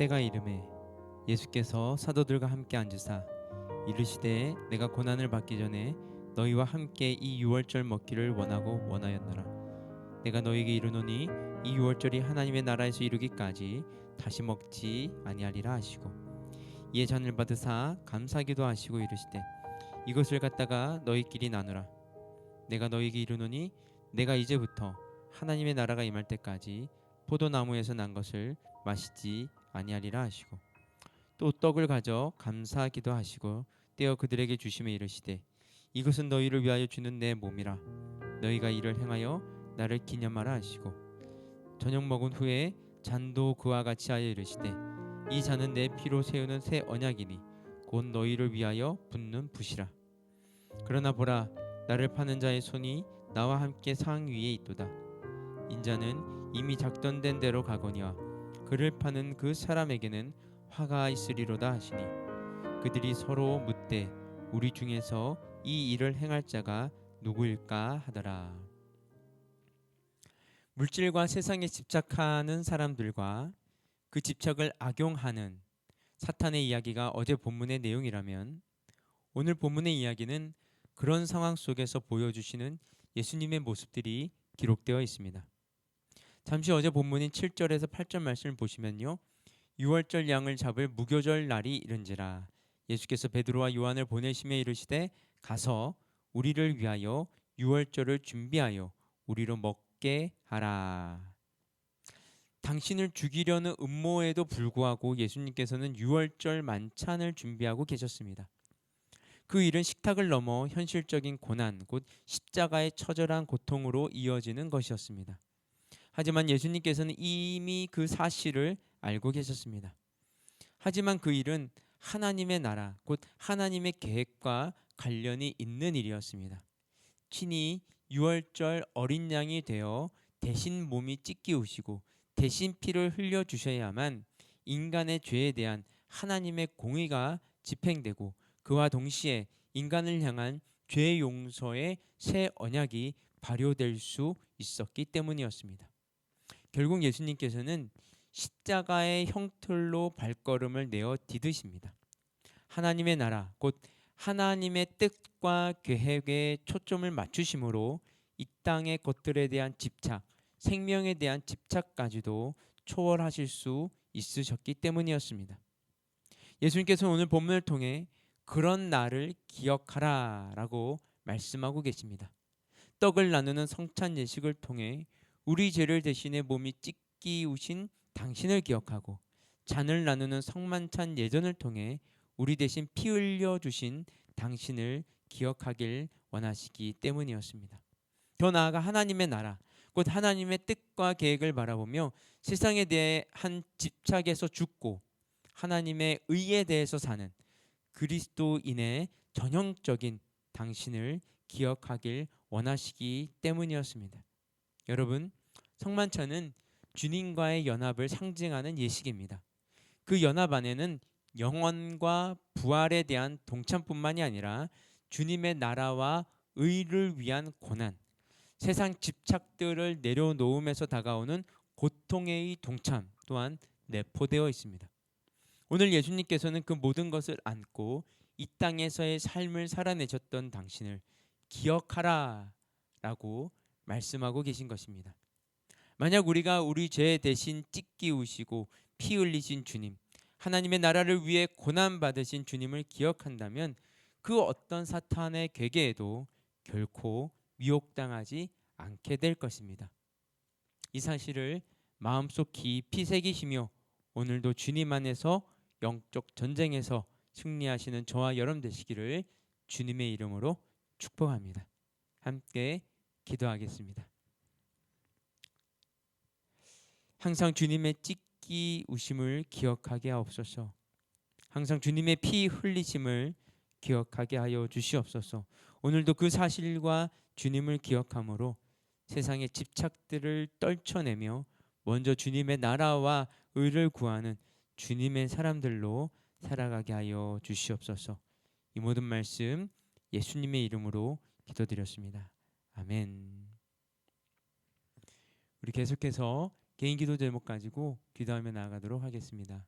때가 이르매 예수께서 사도들과 함께 앉으사 이르시되 내가 고난을 받기 전에 너희와 함께 이 유월절 먹기를 원하고 원하였노라. 내가 너희에게 이르노니 이 유월절이 하나님의 나라에서 이루기까지 다시 먹지 아니하리라 하시고 이에 잔을 받으사 감사기도 하시고 이르시되 이것을 갖다가 너희끼리 나누라. 내가 너희에게 이르노니 내가 이제부터 하나님의 나라가 임할 때까지 포도나무에서 난 것을 마시지 아니하리라 하시고 또 떡을 가져 감사하기도 하시고 떼어 그들에게 주시며 이르시되 이것은 너희를 위하여 주는 내 몸이라. 너희가 이를 행하여 나를 기념하라 하시고 저녁 먹은 후에 잔도 그와 같이 하여 이르시되 이 잔은 내 피로 세우는 새 언약이니 곧 너희를 위하여 붓는 붓이라. 그러나 보라, 나를 파는 자의 손이 나와 함께 상 위에 있도다. 인자는 이미 작전된 대로 가거니와 그를 파는 그 사람에게는 화가 있으리로다 하시니 그들이 서로 묻되 우리 중에서 이 일을 행할 자가 누구일까 하더라. 물질과 세상에 집착하는 사람들과 그 집착을 악용하는 사탄의 이야기가 어제 본문의 내용이라면 오늘 본문의 이야기는 그런 상황 속에서 보여주시는 예수님의 모습들이 기록되어 있습니다. 잠시 어제 본문인 7절에서 8절 말씀을 보시면요, 유월절 양을 잡을 무교절 날이 이른지라 예수께서 베드로와 요한을 보내시며 이르시되 가서 우리를 위하여 유월절을 준비하여 우리로 먹게 하라. 당신을 죽이려는 음모에도 불구하고 예수님께서는 유월절 만찬을 준비하고 계셨습니다. 그 일은 식탁을 넘어 현실적인 고난, 곧 십자가의 처절한 고통으로 이어지는 것이었습니다. 하지만 예수님께서는 이미 그 사실을 알고 계셨습니다. 하지만 그 일은 하나님의 나라, 곧 하나님의 계획과 관련이 있는 일이었습니다. 친히 유월절 어린 양이 되어 대신 몸이 찢기우시고 대신 피를 흘려주셔야만 인간의 죄에 대한 하나님의 공의가 집행되고 그와 동시에 인간을 향한 죄 용서의 새 언약이 발효될 수 있었기 때문이었습니다. 결국 예수님께서는 십자가의 형틀로 발걸음을 내어 디디십니다. 하나님의 나라, 곧 하나님의 뜻과 계획에 초점을 맞추심으로 이 땅의 것들에 대한 집착, 생명에 대한 집착까지도 초월하실 수 있으셨기 때문이었습니다. 예수님께서는 오늘 본문을 통해 그런 날을 기억하라 라고 말씀하고 계십니다. 떡을 나누는 성찬 예식을 통해 우리 죄를 대신해 몸이 찢기우신 당신을 기억하고 잔을 나누는 성만찬 예전을 통해 우리 대신 피 흘려 주신 당신을 기억하길 원하시기 때문이었습니다. 더 나아가 하나님의 나라, 곧 하나님의 뜻과 계획을 바라보며 세상에 대한 집착에서 죽고 하나님의 의에 대해서 사는 그리스도인의 전형적인 당신을 기억하길 원하시기 때문이었습니다. 여러분, 성만찬은 주님과의 연합을 상징하는 예식입니다. 그 연합 안에는 영원과 부활에 대한 동참뿐만이 아니라 주님의 나라와 의를 위한 고난, 세상 집착들을 내려놓음에서 다가오는 고통의 동참 또한 내포되어 있습니다. 오늘 예수님께서는 그 모든 것을 안고 이 땅에서의 삶을 살아내셨던 당신을 기억하라 라고 말씀하고 계신 것입니다. 만약 우리가 우리 죄 대신 찢기우시고 피 흘리신 주님, 하나님의 나라를 위해 고난받으신 주님을 기억한다면 그 어떤 사탄의 괴계에도 결코 미혹당하지 않게 될 것입니다. 이 사실을 마음속 깊이 새기시며 오늘도 주님 안에서 영적 전쟁에서 승리하시는 저와 여러분 되시기를 주님의 이름으로 축복합니다. 함께 기도하겠습니다. 항상 주님의 찢기우심을 기억하게 하옵소서. 항상 주님의 피 흘리심을 기억하게 하여 주시옵소서. 오늘도 그 사실과 주님을 기억함으로 세상의 집착들을 떨쳐내며 먼저 주님의 나라와 의를 구하는 주님의 사람들로 살아가게 하여 주시옵소서. 이 모든 말씀 예수님의 이름으로 기도드렸습니다. 아멘. 우리 계속해서 개인 기도 제목 가지고 기도하며 나아가도록 하겠습니다.